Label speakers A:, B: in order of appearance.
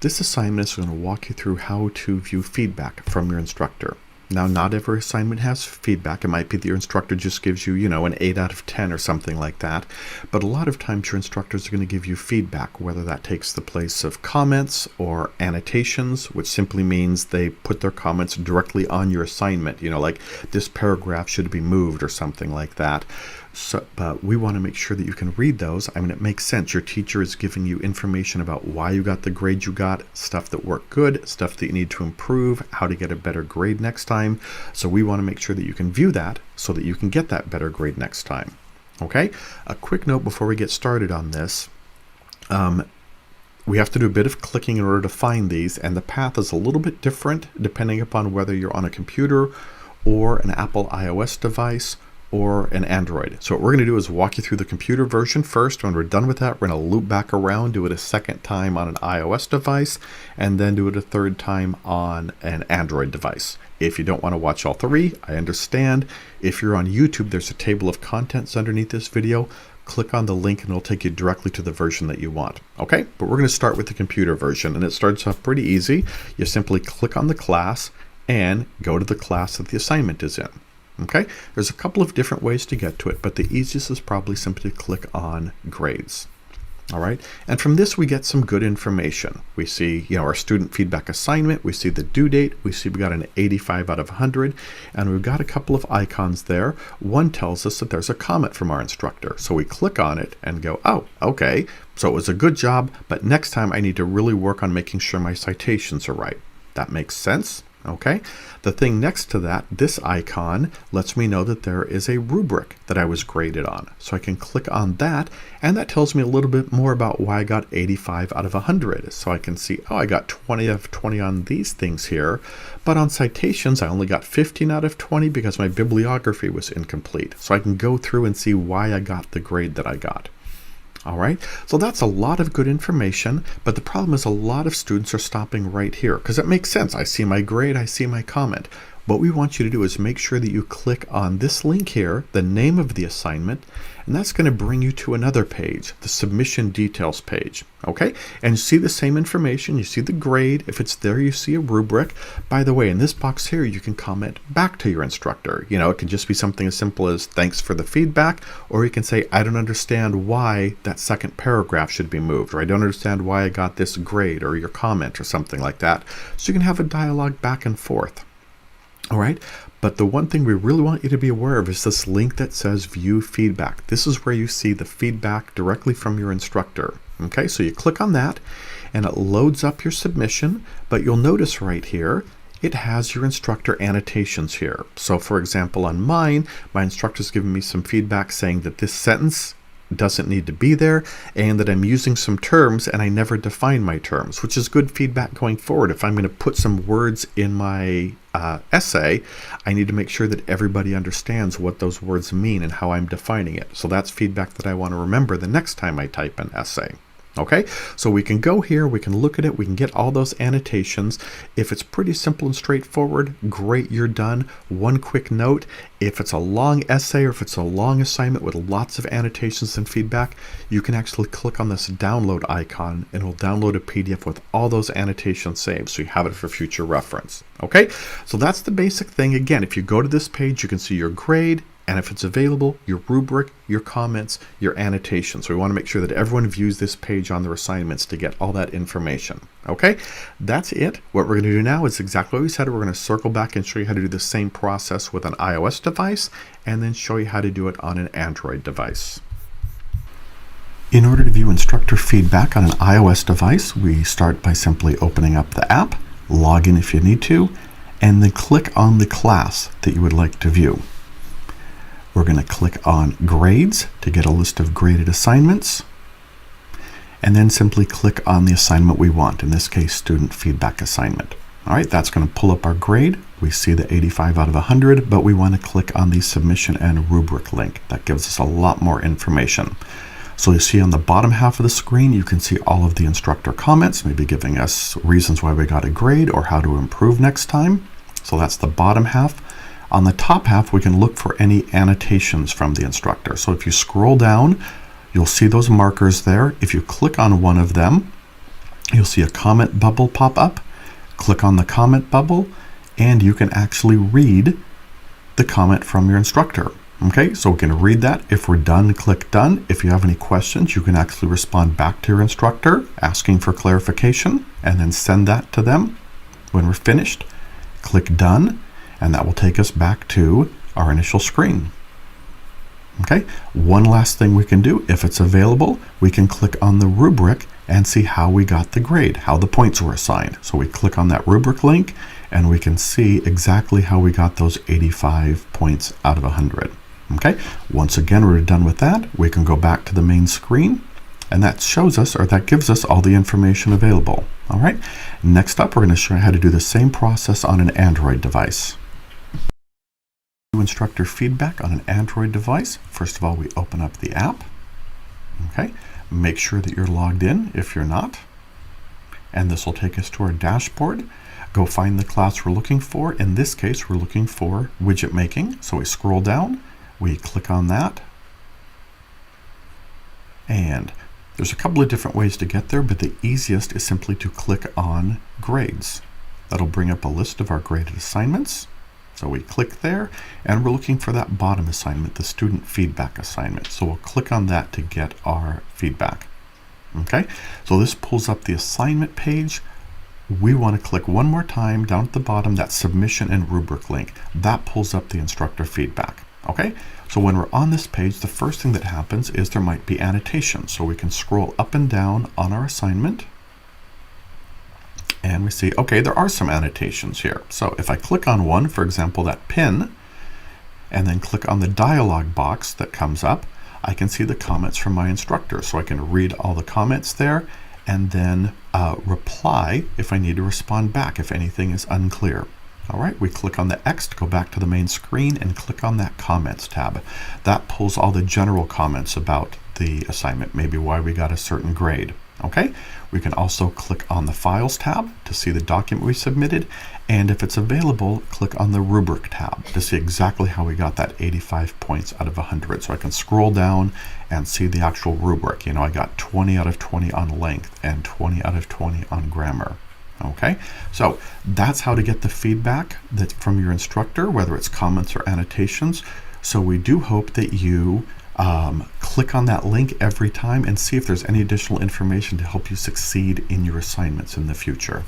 A: This assignment is going to walk you through how to view feedback from your instructor. Now, not every assignment has feedback. It might be that your instructor just gives you, an 8 out of 10 or something like that. But a lot of times your instructors are going to give you feedback, whether that takes the place of comments or annotations, which simply means they put their comments directly on your assignment, like this paragraph should be moved or something like that. So, but we want to make sure that you can read those. It makes sense. Your teacher is giving you information about why you got the grade you got, stuff that worked good, stuff that you need to improve, how to get a better grade next time. So we want to make sure that you can view that so that you can get that better grade next time. Okay? A quick note before we get started on this. We have to do a bit of clicking in order to find these, and the path is a little bit different depending upon whether you're on a computer or an Apple iOS device or an Android. So what we're going to do is walk you through the computer version first. When we're done with that, we're going to loop back around, do it a second time on an iOS device, and then do it a third time on an Android device. If you don't want to watch all three, I understand. If you're on YouTube, there's a table of contents underneath this video. Click on the link and it'll take you directly to the version that you want. Okay, but we're going to start with the computer version, and it starts off pretty easy. You simply click on the class and go to the class that the assignment is in. Okay, there's a couple of different ways to get to it, but the easiest is probably simply to click on grades. All right, and from this we get some good information. We see, our student feedback assignment, we see the due date, we see we got an 85 out of 100, and we've got a couple of icons there. One tells us that there's a comment from our instructor. So we click on it and go, oh, okay, so it was a good job, but next time I need to really work on making sure my citations are right. That makes sense. Okay, the thing next to that, this icon, lets me know that there is a rubric that I was graded on. So I can click on that, and that tells me a little bit more about why I got 85 out of 100. So I can see, oh, I got 20 out of 20 on these things here, but on citations, I only got 15 out of 20 because my bibliography was incomplete. So I can go through and see why I got the grade that I got. All right, so that's a lot of good information, but the problem is a lot of students are stopping right here because it makes sense. I see my grade, I see my comment. What we want you to do is make sure that you click on this link here, the name of the assignment, and that's going to bring you to another page, the submission details page. Okay, and you see the same information, you see the grade. If it's there, you see a rubric. By the way, in this box here, you can comment back to your instructor. It can just be something as simple as thanks for the feedback, or you can say, I don't understand why that second paragraph should be moved, or I don't understand why I got this grade, or your comment, or something like that. So you can have a dialogue back and forth. All right, but the one thing we really want you to be aware of is this link that says view feedback. This is where you see the feedback directly from your instructor. Okay, so you click on that and it loads up your submission, but you'll notice right here, it has your instructor annotations here. So for example, on mine, my instructor's given me some feedback saying that this sentence doesn't need to be there, and that I'm using some terms and I never define my terms, which is good feedback going forward. If I'm going to put some words in my essay, I need to make sure that everybody understands what those words mean and how I'm defining it. So that's feedback that I want to remember the next time I type an essay. Okay, so we can go here, we can look at it, we can get all those annotations. If it's pretty simple and straightforward, great, you're done. One quick note, if it's a long essay or if it's a long assignment with lots of annotations and feedback, you can actually click on this download icon and it'll download a PDF with all those annotations saved so you have it for future reference. Okay, so that's the basic thing. Again, if you go to this page, you can see your grade, and if it's available, your rubric, your comments, your annotations. So we want to make sure that everyone views this page on their assignments to get all that information. Okay, that's it. What we're going to do now is exactly what we said. We're going to circle back and show you how to do the same process with an iOS device, and then show you how to do it on an Android device. In order to view instructor feedback on an iOS device, we start by simply opening up the app, log in if you need to, and then click on the class that you would like to view. We're going to click on grades to get a list of graded assignments, and then simply click on the assignment we want, in this case student feedback assignment. All right, that's going to pull up our grade. We see the 85 out of 100, but we want to click on the submission and rubric link. That gives us a lot more information. So you see on the bottom half of the screen, you can see all of the instructor comments, maybe giving us reasons why we got a grade or how to improve next time. So that's the bottom half. On the top half, we can look for any annotations from the instructor. So if you scroll down, you'll see those markers there. If you click on one of them, you'll see a comment bubble pop up. Click on the comment bubble, and you can actually read the comment from your instructor. Okay, so we can read that. If we're done, click done. If you have any questions, you can actually respond back to your instructor asking for clarification, and then send that to them. When we're finished, click done, and that will take us back to our initial screen. Okay, one last thing we can do, if it's available, we can click on the rubric and see how we got the grade, how the points were assigned. So we click on that rubric link, and we can see exactly how we got those 85 points out of 100. Okay, once again, we're done with that. We can go back to the main screen, and that shows us, or that gives us, all the information available. All right, next up, we're going to show you how to do the same process on an Android device. Instructor feedback on an Android device. First of all, we open up the app. Okay, make sure that you're logged in if you're not, and this will take us to our dashboard. Go find the class we're looking for. In this case, we're looking for widget making. So we scroll down, we click on that, and there's a couple of different ways to get there, but the easiest is simply to click on grades. That'll bring up a list of our graded assignments. So we click there, and we're looking for that bottom assignment, the student feedback assignment. So we'll click on that to get our feedback. Okay, so this pulls up the assignment page. We want to click one more time down at the bottom, that submission and rubric link. That pulls up the instructor feedback. Okay, so when we're on this page, the first thing that happens is there might be annotations. So we can scroll up and down on our assignment, and we see, okay, there are some annotations here. So if I click on one, for example, that pin, and then click on the dialog box that comes up, I can see the comments from my instructor. So I can read all the comments there, and then reply if I need to respond back if anything is unclear. All right, we click on the X to go back to the main screen, and click on that comments tab. That pulls all the general comments about the assignment, maybe why we got a certain grade. Okay, we can also click on the Files tab to see the document we submitted, and if it's available, click on the Rubric tab to see exactly how we got that 85 points out of 100. So I can scroll down and see the actual rubric. You know, I got 20 out of 20 on length and 20 out of 20 on grammar. Okay, so that's how to get the feedback that's from your instructor, whether it's comments or annotations. So we do hope that you click on that link every time and see if there's any additional information to help you succeed in your assignments in the future.